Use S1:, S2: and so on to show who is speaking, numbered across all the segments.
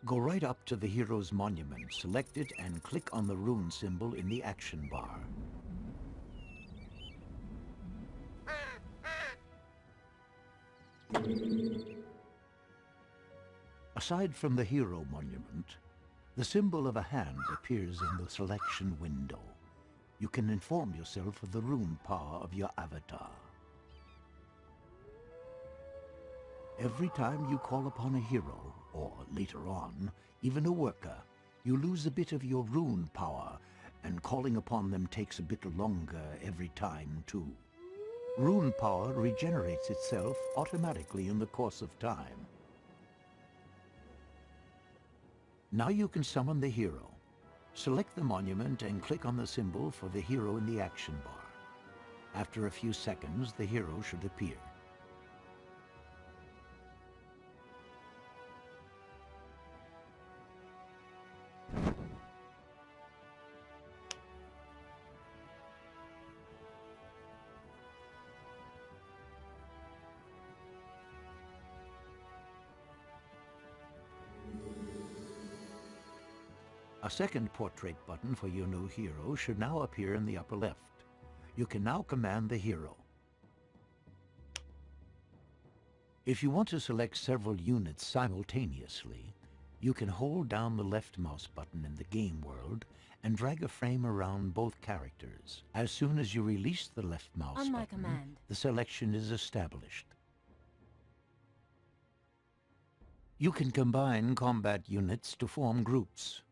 S1: Go right up to the hero's monument, select it, and click on the rune symbol in the action bar. Aside from the hero monument, the symbol of a hand appears in the selection window. You can inform yourself of the rune power of your avatar. Every time you call upon a hero, or later on, even a worker, you lose a bit of your rune power, and calling upon them takes a bit longer every time too. Rune power regenerates itself automatically in the course of time. Now you can summon the hero. Select the monument and click on the symbol for the hero in the action bar. After a few seconds, the hero should appear. A second portrait button for your new hero should now appear in the upper left. You can now command the hero. If you want to select several units simultaneously, you can hold down the left mouse button in the game world and drag a frame around both characters. As soon as you release the left mouse button, the selection is established. You can combine combat units to form groups.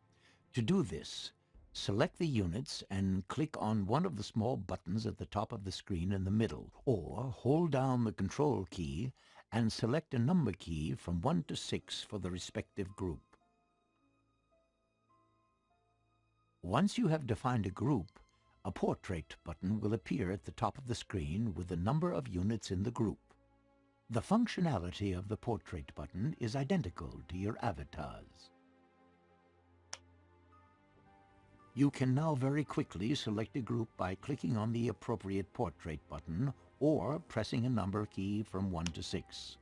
S1: To do this, select the units and click on one of the small buttons at the top of the screen in the middle, or hold down the Control key and select a number key from 1 to 6 for the respective group. Once you have defined a group, a portrait button will appear at the top of the screen with the number of units in the group. The functionality of the portrait button is identical to your avatars. You can now very quickly select a group by clicking on the appropriate portrait button or pressing a number key from 1 to 6.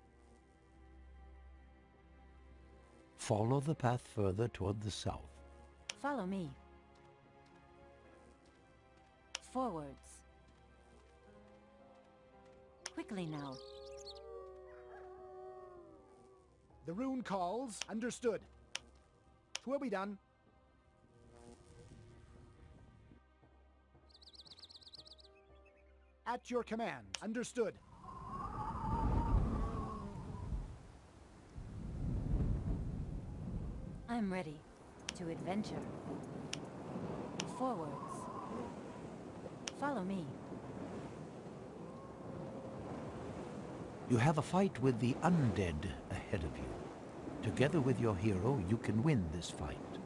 S1: Follow the path further toward the south.
S2: Follow me. Forwards. Quickly now.
S3: The rune calls. Understood. 'Twill be done. At your command. Understood.
S2: I'm ready to adventure. Forwards. Follow me.
S1: You have a fight with the undead ahead of you. Together with your hero, you can win this fight.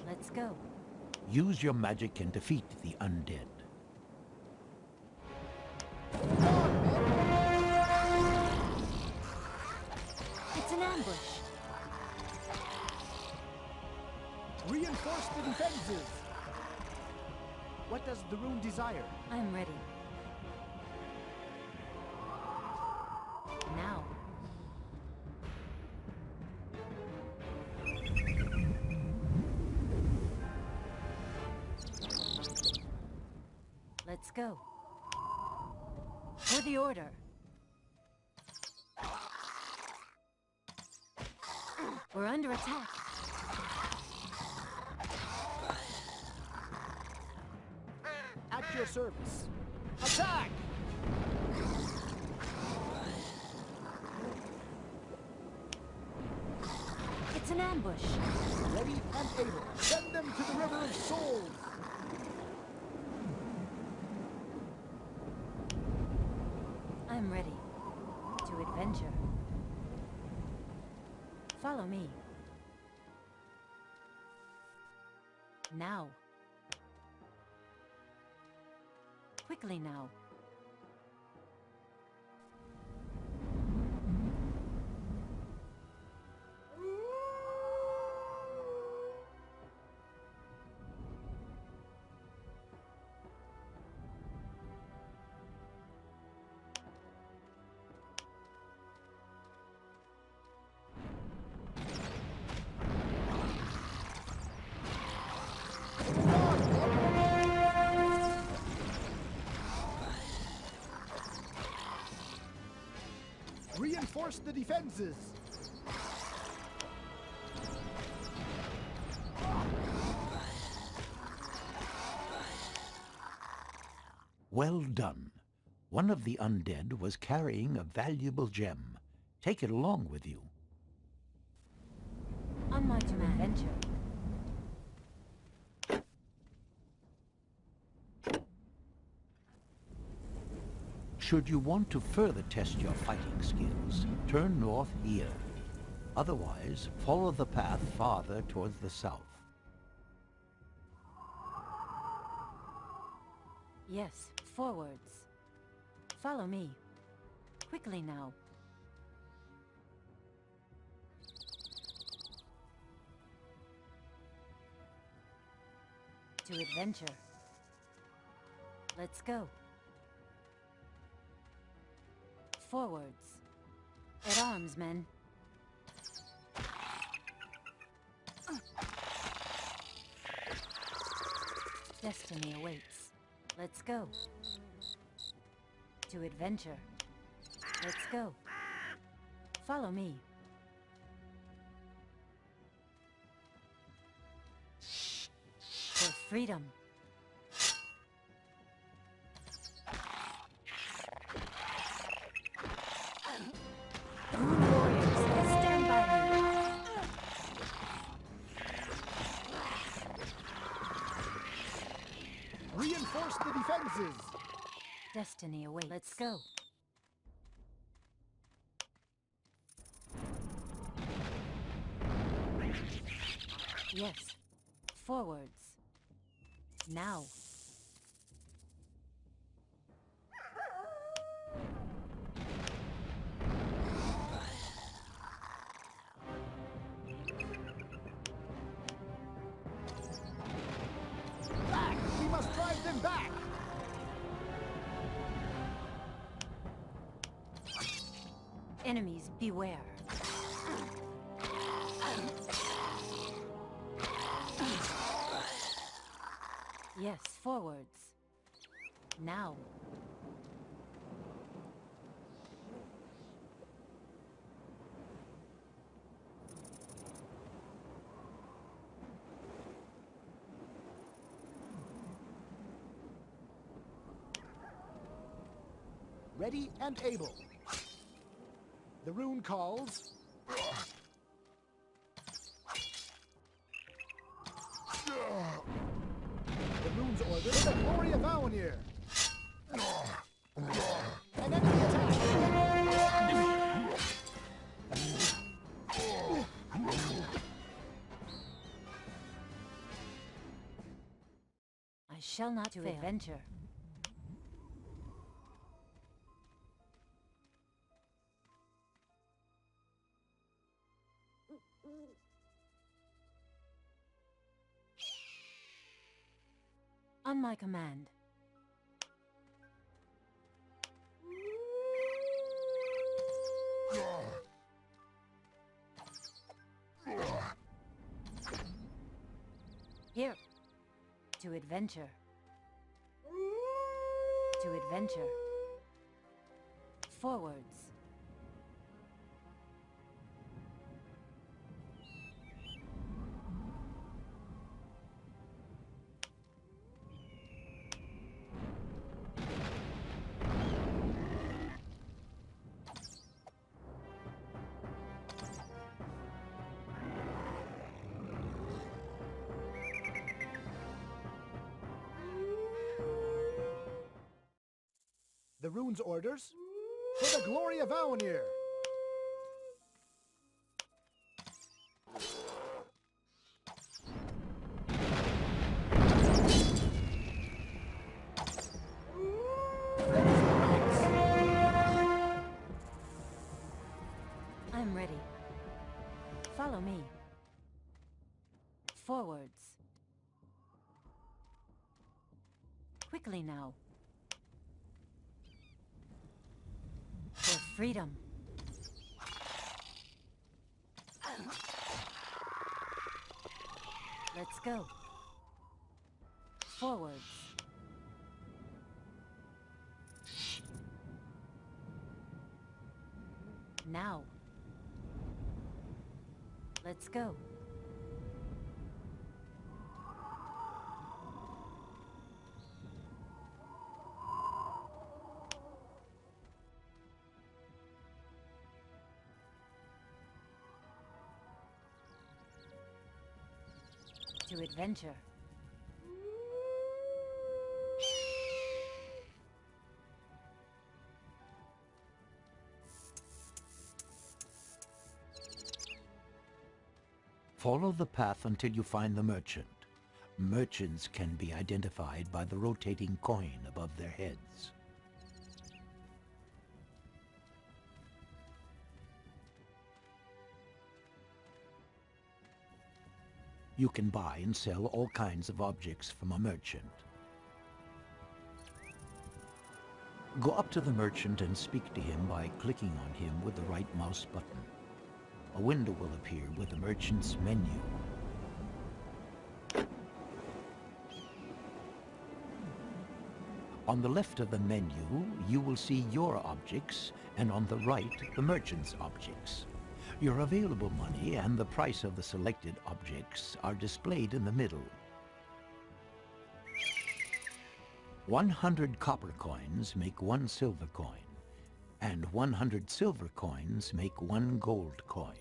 S2: Let's go.
S1: Use your magic and defeat the undead.
S2: It's an ambush.
S3: Reinforce the defenses. What does the rune desire?
S2: I'm ready. Now. Let's go. For the order. We're under attack.
S3: At your service. Attack!
S2: It's an ambush.
S3: Ready and able. Send them to the River of Souls.
S2: I'm ready. To adventure. Follow me. Now. Quickly now.
S3: Reinforce the defenses!
S1: Well done. One of the undead was carrying a valuable gem. Take it along with you.
S2: On my command. Adventure.
S1: Should you want to further test your fighting skills, turn north here. Otherwise, follow the path farther towards the south.
S2: Yes, forwards. Follow me. Quickly now. To adventure. Let's go. Forwards. At arms, men. Destiny awaits. Let's go. To adventure. Let's go. Follow me. For freedom. Rune warriors, stand by me.
S3: Reinforce the defenses!
S2: Destiny awaits. Let's go. Yes. Forwards. Now.
S3: Back! We must drive them back!
S2: Enemies, beware. Yes, forwards. Now.
S3: Ready and able. The rune calls. The rune's order is the glory of Valinir. An enemy attack!
S2: I shall not fail. Adventure. On my command. Here. To adventure. To adventure. Forwards.
S3: The rune's orders. For the glory of Aonir!
S2: I'm ready. Follow me. Forwards. Quickly now. For freedom. Let's go. Forwards. Now. Let's go. To adventure.
S1: Follow the path until you find the merchant. Merchants can be identified by the rotating coin above their heads. You can buy and sell all kinds of objects from a merchant. Go up to the merchant and speak to him by clicking on him with the right mouse button. A window will appear with the merchant's menu. On the left of the menu, you will see your objects, and on the right, the merchant's objects. Your available money and the price of the selected objects are displayed in the middle. 100 copper coins make 1 silver coin, and 100 silver coins make 1 gold coin.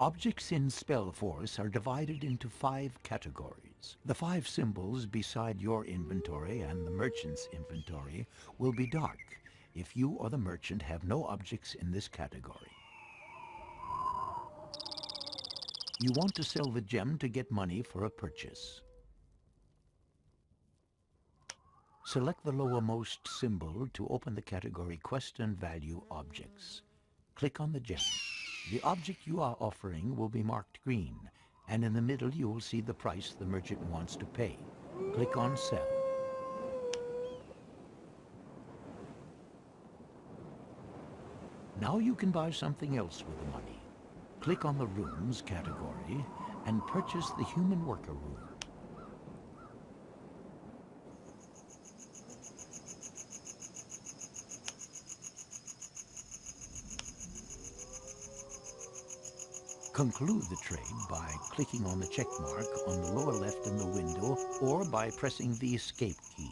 S1: Objects in SPELLFORCE are divided into 5 categories. The 5 symbols beside your inventory and the merchant's inventory will be dark if you or the merchant have no objects in this category. You want to sell the gem to get money for a purchase. Select the lowermost symbol to open the category Quest and Value Objects. Click on the gem. The object you are offering will be marked green, and in the middle you will see the price the merchant wants to pay. Click on Sell. Now you can buy something else with the money. Click on the Rooms category and purchase the Human Worker Room. Conclude the trade by clicking on the check mark on the lower left in the window or by pressing the Escape key.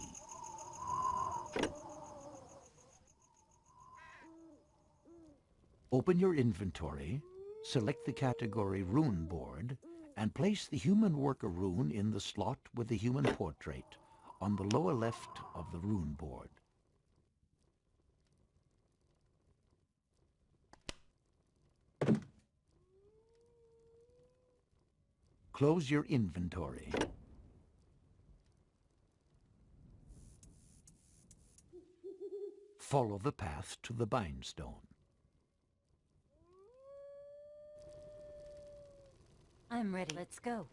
S1: Open your inventory, select the category Rune Board, and place the Human Worker rune in the slot with the human portrait on the lower left of the rune board. Close your inventory. Follow the path to the bindstone.
S2: I'm ready. Let's go.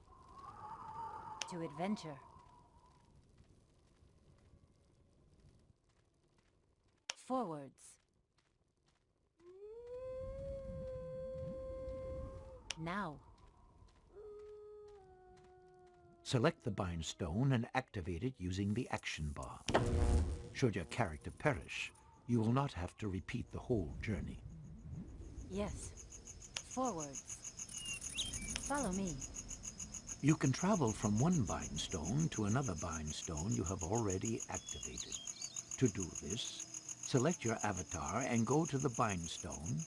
S2: To adventure. Forwards. Now.
S1: Select the bindstone and activate it using the action bar. Should your character perish, you will not have to repeat the whole journey.
S2: Yes. Forwards. Follow me.
S1: You can travel from one bindstone to another bindstone you have already activated. To do this, select your avatar and go to the bindstone,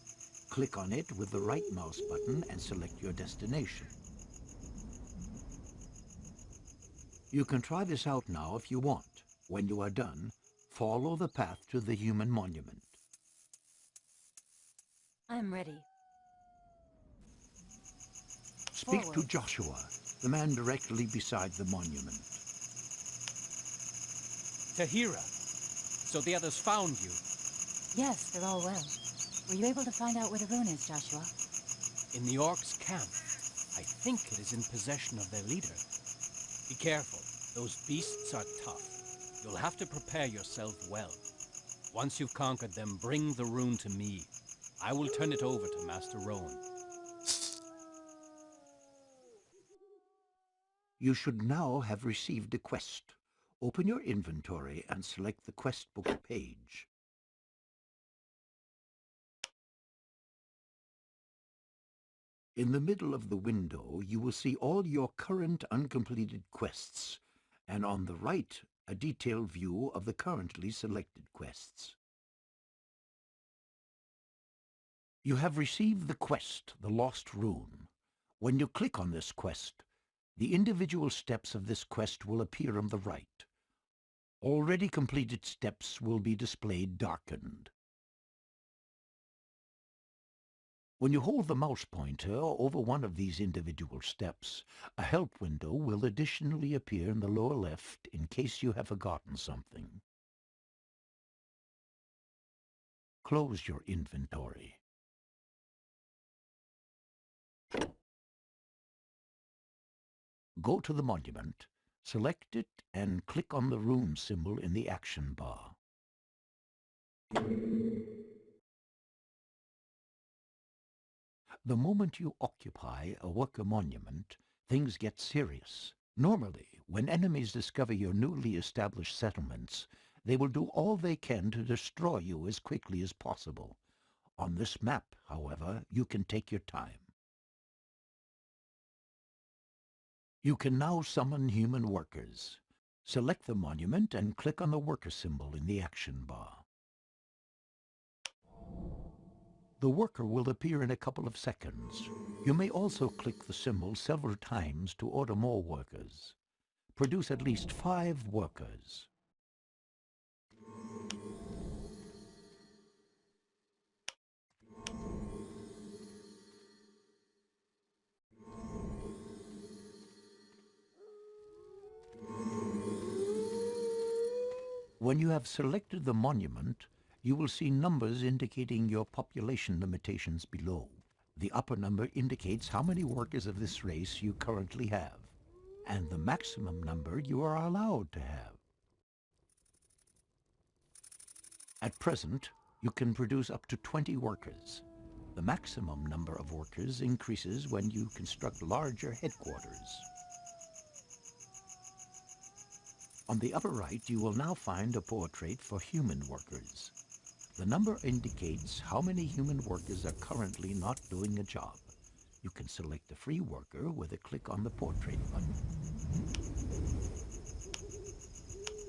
S1: click on it with the right mouse button and select your destination. You can try this out now if you want. When you are done, Follow the path to the human monument.
S2: I'm ready.
S1: Speak to
S2: Forward.
S1: Joshua, the man directly beside the monument.
S4: Tahira, so the others found you.
S2: Yes, they're all well. Were you able to find out where the rune is, Joshua?
S4: In the orcs' camp. I think it is in possession of their leader. Be careful. Those beasts are tough. You'll have to prepare yourself well. Once you've conquered them, bring the rune to me. I will turn it over to Master Rowan.
S1: You should now have received a quest. Open your inventory and select the quest book page. In the middle of the window, you will see all your current uncompleted quests, and on the right, a detailed view of the currently selected quests. You have received the quest, The Lost Rune. When you click on this quest, the individual steps of this quest will appear on the right. Already completed steps will be displayed darkened. When you hold the mouse pointer over one of these individual steps, a help window will additionally appear in the lower left in case you have forgotten something. Close your inventory. Go to the monument, select it, and click on the rune symbol in the action bar. The moment you occupy a worker monument, things get serious. Normally, when enemies discover your newly established settlements, they will do all they can to destroy you as quickly as possible. On this map, however, you can take your time. You can now summon human workers. Select the monument and click on the worker symbol in the action bar. The worker will appear in a couple of seconds. You may also click the symbol several times to order more workers. Produce at least 5 workers. When you have selected the monument, you will see numbers indicating your population limitations below. The upper number indicates how many workers of this race you currently have, and the maximum number you are allowed to have. At present, you can produce up to 20 workers. The maximum number of workers increases when you construct larger headquarters. On the upper right, you will now find a portrait for human workers. The number indicates how many human workers are currently not doing a job. You can select a free worker with a click on the portrait button.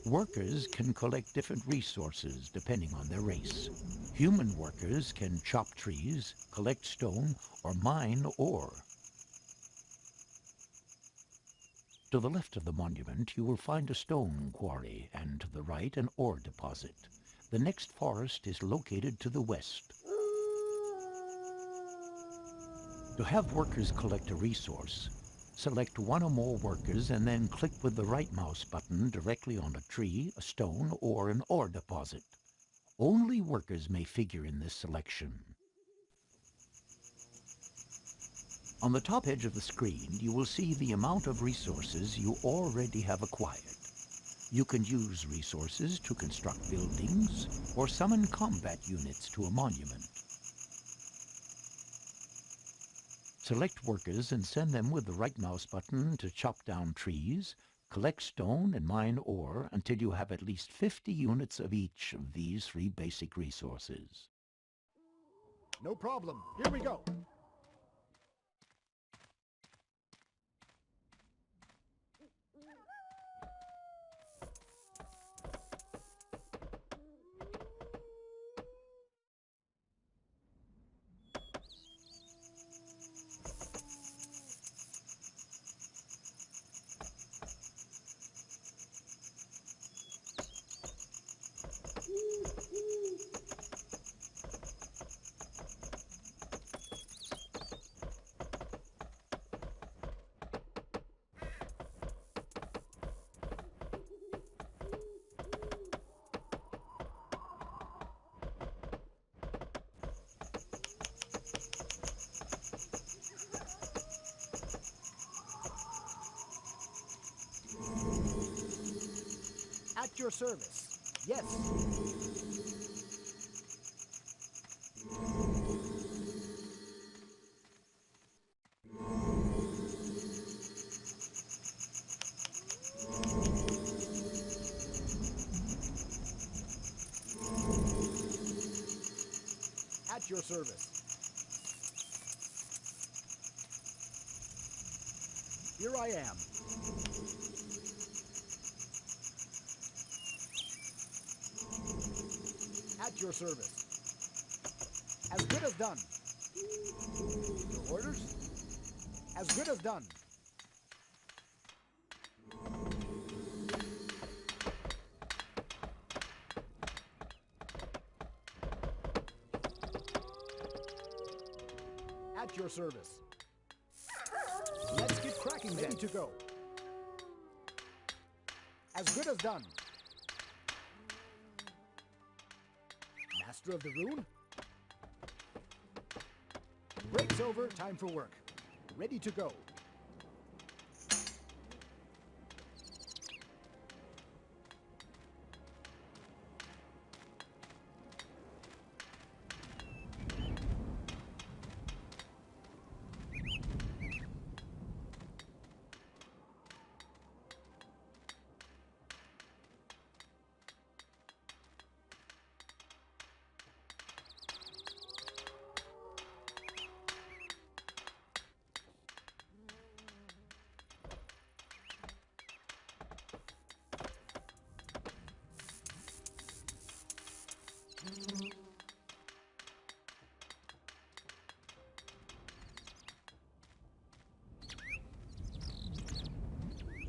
S1: Workers can collect different resources depending on their race. Human workers can chop trees, collect stone, or mine ore. To the left of the monument, you will find a stone quarry, and to the right, an ore deposit. The next forest is located to the west. To have workers collect a resource, select one or more workers and then click with the right mouse button directly on a tree, a stone, or an ore deposit. Only workers may figure in this selection. On the top edge of the screen, you will see the amount of resources you already have acquired. You can use resources to construct buildings or summon combat units to a monument. Select workers and send them with the right mouse button to chop down trees, collect stone and mine ore until you have at least 50 units of each of these 3 basic resources.
S3: No problem. Here we go. your service. Yes. At your service. Here I am. At your service. As good as done. Your orders? As good as done. At your service. Let's get cracking then. Ready to go. As good as done. Master of the rune. Break's over, time for work. Ready to go.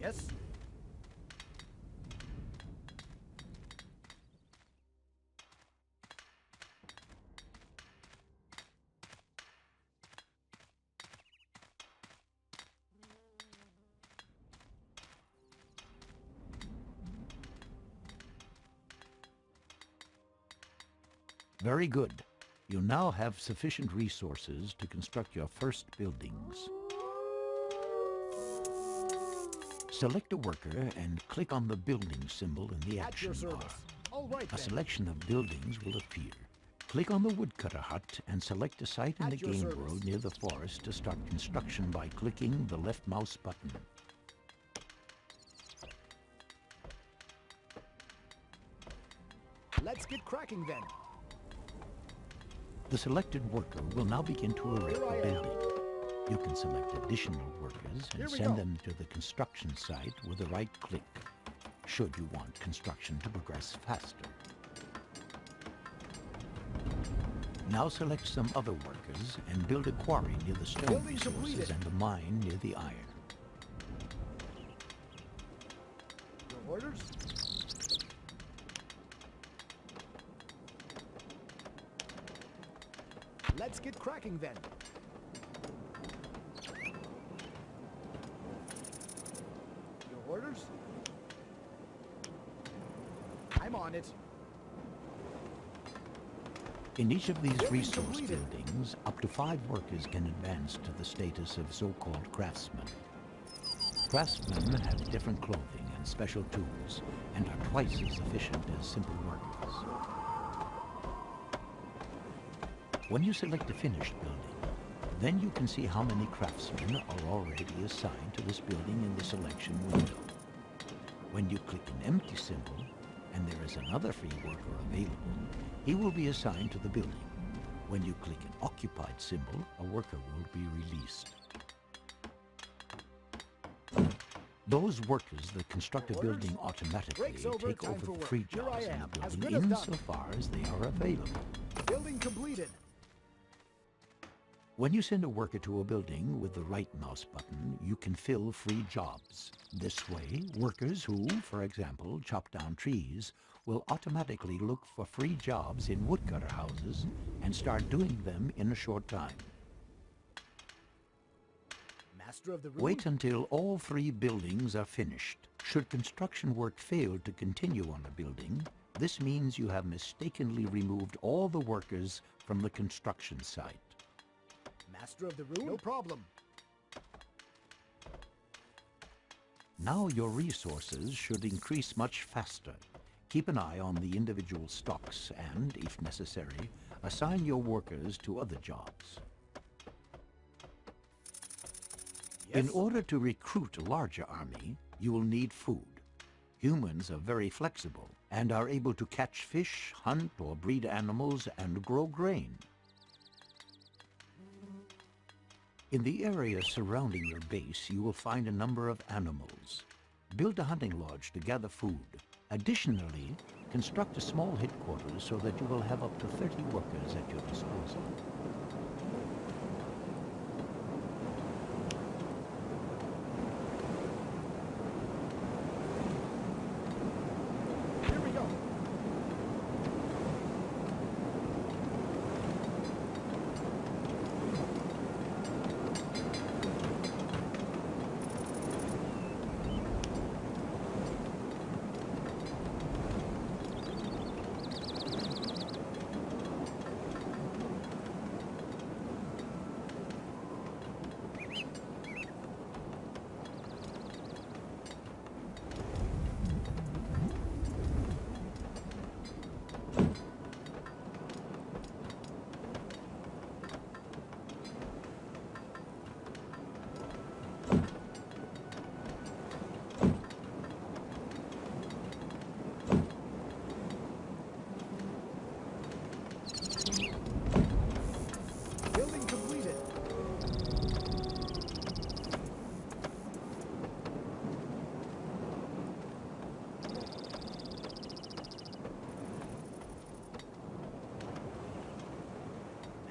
S3: Yes?
S1: Very good. You now have sufficient resources to construct your first buildings. Select a worker and click on the building symbol in the
S3: At your
S1: action bar.
S3: service. All right
S1: A
S3: then.
S1: selection of buildings will appear. Click on the woodcutter hut and select a site in
S3: At
S1: the
S3: your
S1: game
S3: service.
S1: world near the forest to start construction by clicking the left mouse button.
S3: Let's get cracking then.
S1: The selected worker will now begin to erect
S3: Here I
S1: the
S3: am.
S1: building. You can select additional workers
S3: Here
S1: and
S3: we
S1: send
S3: go.
S1: them to the construction site with a right click, should you want construction to progress faster. Now select some other workers and build a quarry near the stone
S3: Building
S1: resources
S3: completed.
S1: and a mine near the iron.
S3: Your orders? Let's get cracking then. Your orders? I'm on it.
S1: In each of these
S3: Building
S1: resource
S3: completed.
S1: buildings, up to 5 workers can advance to the status of so-called craftsmen. Craftsmen have different clothing and special tools, and are twice as efficient as simple workers. When you select a finished building, then you can see how many craftsmen are already assigned to this building in the selection window. When you click an empty symbol, and there is another free worker available, he will be assigned to the building. When you click an occupied symbol, a worker will be released. Those workers that construct a building automatically
S3: Break's over,
S1: take
S3: time
S1: over
S3: for
S1: the
S3: work.
S1: free
S3: Here I
S1: jobs in
S3: am,
S1: the
S3: as
S1: building
S3: good as done.
S1: insofar as they are available.
S3: Building completed.
S1: When you send a worker to a building with the right mouse button, you can fill free jobs. This way, workers who, for example, chop down trees, will automatically look for free jobs in woodcutter houses and start doing them in a short time.
S3: Master of the rune?
S1: Wait until all 3 buildings are finished. Should construction work fail to continue on a building, this means you have mistakenly removed all the workers from the construction site.
S3: Master of the rune? No problem.
S1: Now your resources should increase much faster. Keep an eye on the individual stocks and, if necessary, assign your workers to other jobs.
S3: Yes?
S1: In order to recruit a larger army, you will need food. Humans are very flexible and are able to catch fish, hunt or breed animals, and grow grain. In the area surrounding your base, you will find a number of animals. Build a hunting lodge to gather food. Additionally, construct a small headquarters so that you will have up to 30 workers at your disposal.
S3: Here we go. Building completed.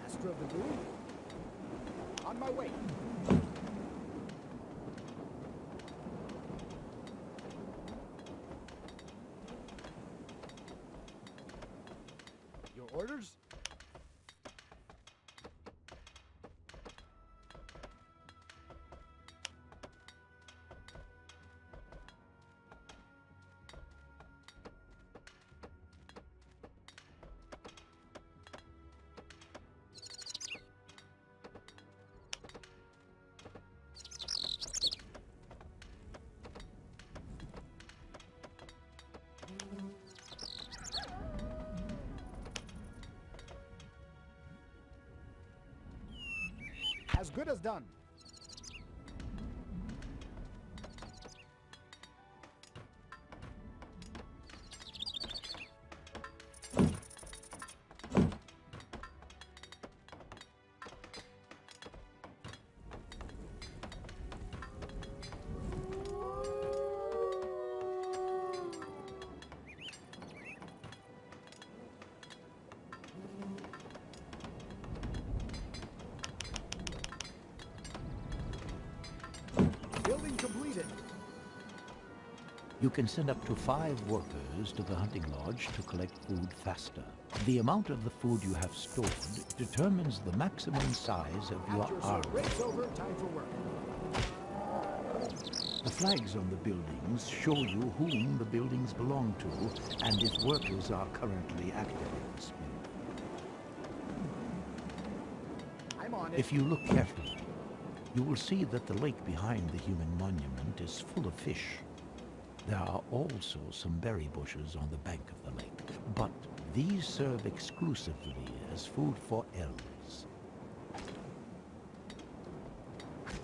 S3: Master of the Moon? On my way. Your orders? As good as done. Building completed.
S1: You can send up to 5 workers to the hunting lodge to collect food faster. The amount of the food you have stored determines the maximum size of your
S3: At your
S1: army.
S3: service. Break's over. Time for work.
S1: The flags on the buildings show you whom the buildings belong to and if workers are currently active in this building.
S3: I'm on it.
S1: If you look carefully, you will see that the lake behind the human monument is full of fish. There are also some berry bushes on the bank of the lake, but these serve exclusively as food for elves.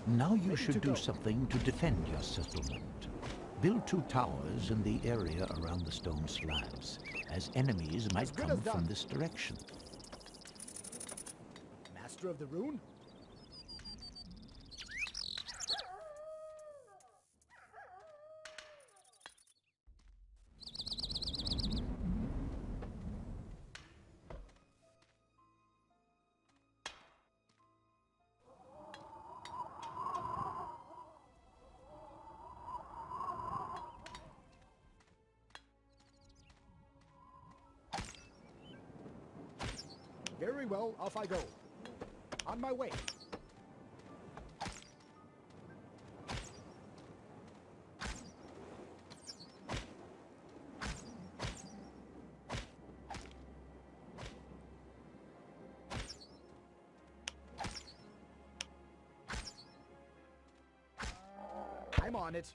S1: Now you
S3: Ready
S1: should
S3: to
S1: do
S3: go.
S1: something to defend your settlement. Build 2 towers in the area around the stone slabs, as enemies might
S3: good
S1: come
S3: as done.
S1: from this direction.
S3: Master of the Rune? Very well, off I go. On my way. I'm on it.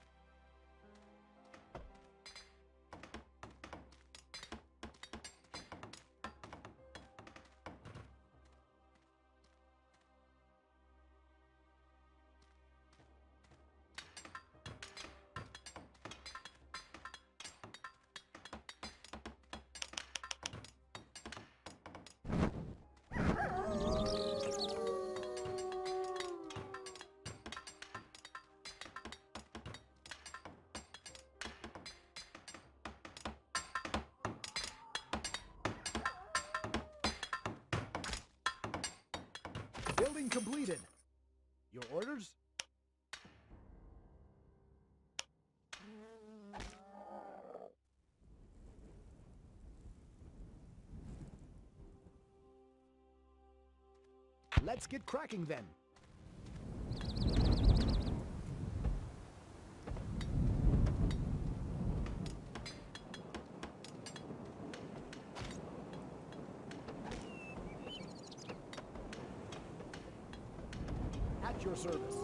S3: Building completed. Your orders? Let's get cracking then. At your service.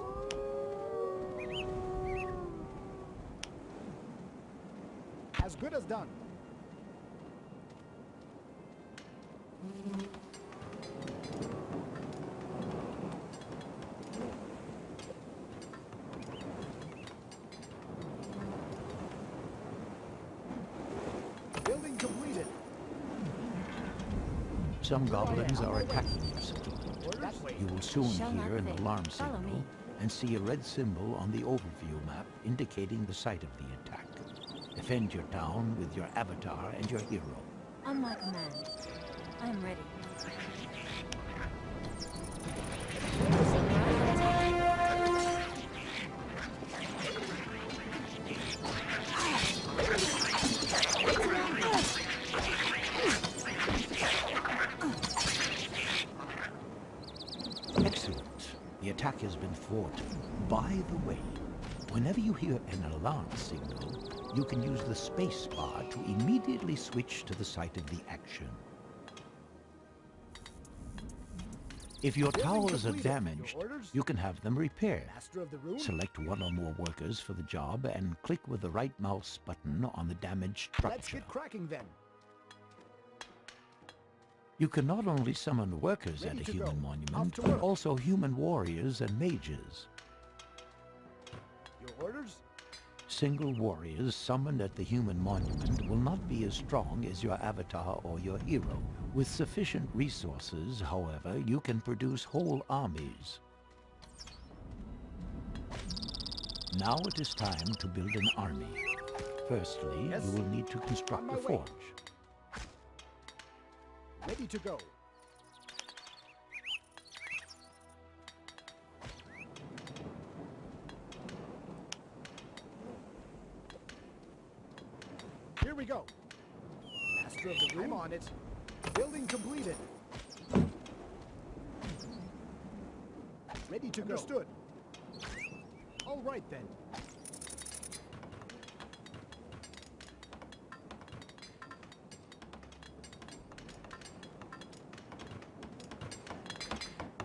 S3: As good as done. Building completed.
S1: Some goblins are attacking your settlement.
S3: That way.
S1: You will soon
S2: Shall not
S1: hear an
S2: fail.
S1: alarm
S2: Follow
S1: signal
S2: me.
S1: and see a red symbol on the overview map indicating the site of the attack. Defend your town with your avatar and your hero.
S2: On my command. I am ready.
S1: Excellent. The attack has been thwarted. By the way, whenever you hear an alarm signal, you can use the space bar to immediately switch to the site of the action. If your
S3: Building
S1: towers are
S3: completed.
S1: damaged,
S3: Your orders?
S1: you can have them repaired.
S3: Master of the room?
S1: Select one or more workers for the job and click with the right mouse button on the damaged
S3: Let's
S1: structure.
S3: get cracking then.
S1: You can not only summon workers
S3: Ready
S1: at a
S3: to
S1: human
S3: go.
S1: monument,
S3: Off to
S1: but
S3: work.
S1: also human warriors and mages.
S3: Your orders?
S1: Single warriors summoned at the human monument will not be as strong as your avatar or your hero. With sufficient resources, however, you can produce whole armies. Now it is time to build an army. Firstly,
S3: Yes.
S1: you will need to construct
S3: On my
S1: a
S3: way.
S1: forge.
S3: Ready to go. Here we go. Master of the room. I'm on it. Building completed. Ready to go. Understood. All right then.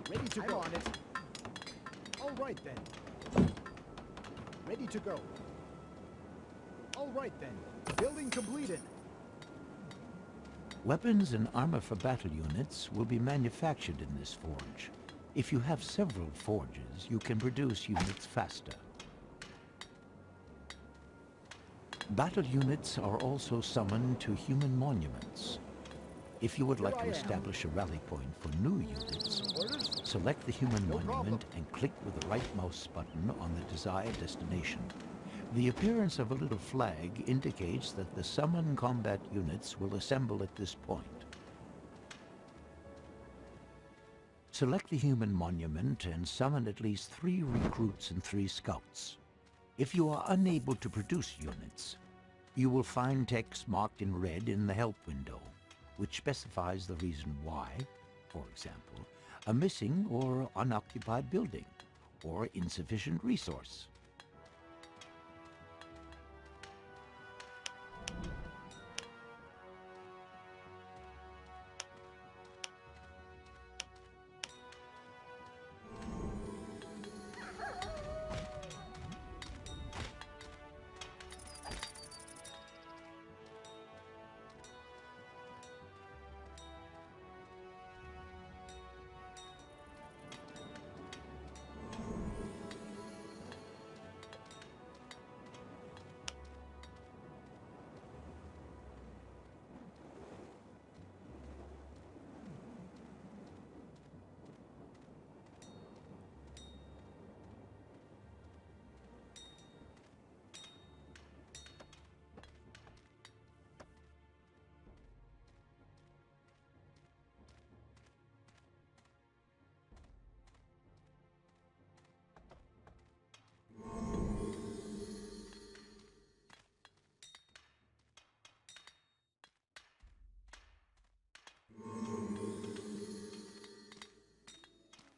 S3: Ready to go. On it. All right then. Ready to go. All right then. Building completed.
S1: Weapons and armor for battle units will be manufactured in this forge. If you have several forges, you can produce units faster. Battle units are also summoned to human monuments. If you would like to
S3: Here I am.
S1: establish a rally point for new units,
S3: Orders?
S1: select the human
S3: No
S1: monument
S3: problem.
S1: and click with the right mouse button on the desired destination. The appearance of a little flag indicates that the summoned combat units will assemble at this point. Select the human monument and summon at least 3 recruits and 3 scouts. If you are unable to produce units, you will find text marked in red in the help window, which specifies the reason why, for example, a missing or unoccupied building, or insufficient resource.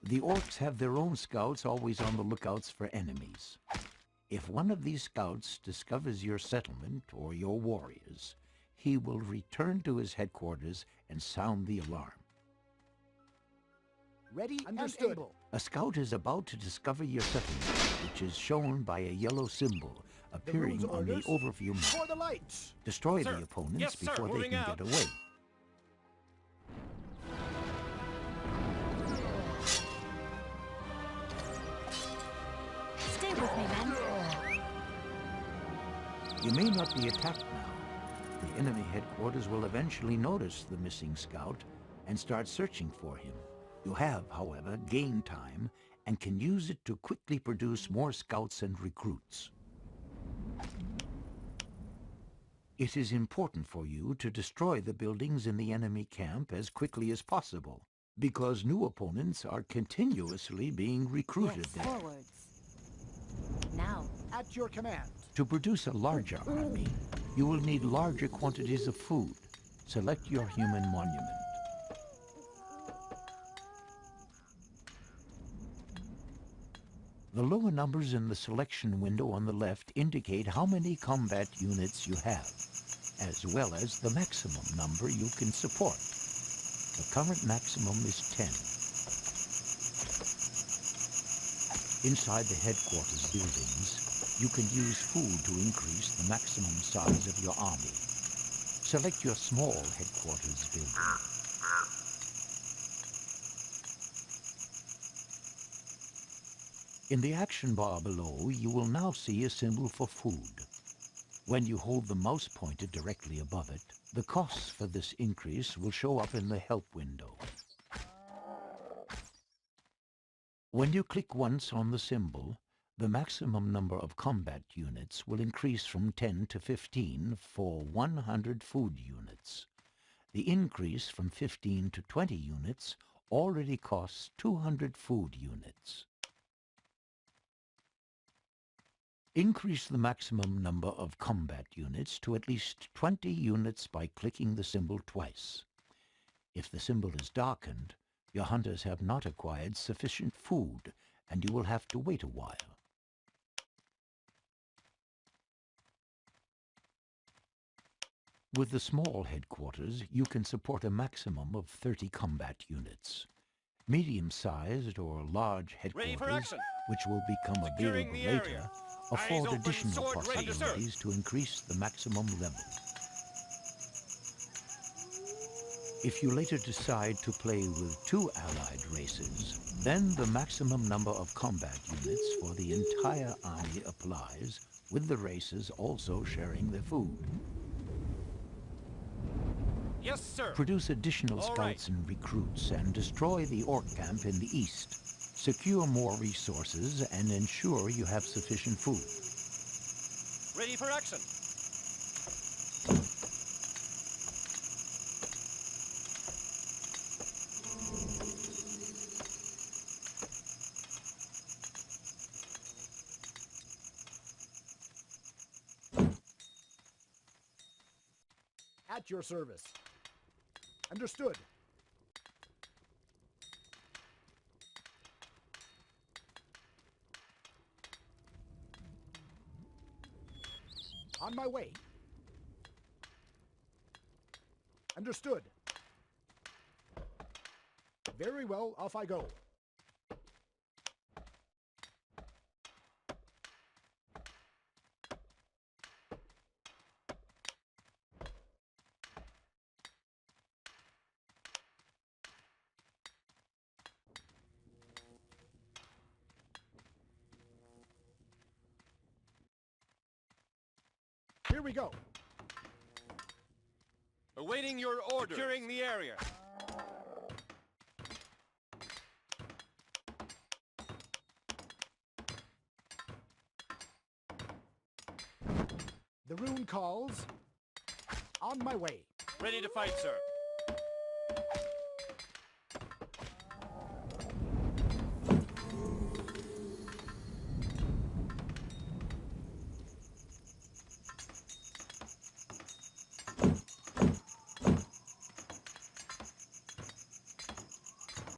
S1: The orcs have their own scouts always on the lookouts for enemies. If one of these scouts discovers your settlement or your warriors, he will return to his headquarters and sound the alarm.
S3: Ready and able.
S1: A scout is about to discover your settlement, which is shown by a yellow symbol appearing on the overview map.
S3: For the lights.
S1: Destroy the opponents before they can get away.
S2: Stay with me, men.
S1: You may not be attacked now. The enemy headquarters will eventually notice the missing scout and start searching for him. You have, however, gained time and can use it to quickly produce more scouts and recruits. It is important for you to destroy the buildings in the enemy camp as quickly as possible, because new opponents are continuously being recruited
S2: Yes,
S1: there.
S2: forwards. Now.
S3: At your command.
S1: To produce a larger army, you will need larger quantities of food. Select your human monument. The lower numbers in the selection window on the left indicate how many combat units you have, as well as the maximum number you can support. The current maximum is 10. Inside the headquarters buildings, you can use food to increase the maximum size of your army. Select your small headquarters building. In the action bar below, you will now see a symbol for food. When you hold the mouse pointer directly above it, the costs for this increase will show up in the help window. When you click once on the symbol, the maximum number of combat units will increase from 10 to 15 for 100 food units. The increase from 15 to 20 units already costs 200 food units. Increase the maximum number of combat units to at least 20 units by clicking the symbol twice. If the symbol is darkened, your hunters have not acquired sufficient food, and you will have to wait a while. With the small headquarters, you can support a maximum of 30 combat units. Medium-sized or large headquarters, which will become available later, afford additional possibilities to increase the maximum level. If you later decide to play with 2 allied races, then the maximum number of combat units for the entire army applies, with the races also sharing their food.
S4: Yes, sir.
S1: Produce additional scouts and recruits and destroy the orc camp in the east. Secure more resources and ensure you have sufficient food.
S4: Ready for action.
S3: At your service. Understood. On my way. Understood. Very well, off I go. Here we go.
S5: Awaiting your order. Securing the area.
S3: The rune calls. On my way.
S5: Ready to fight, sir.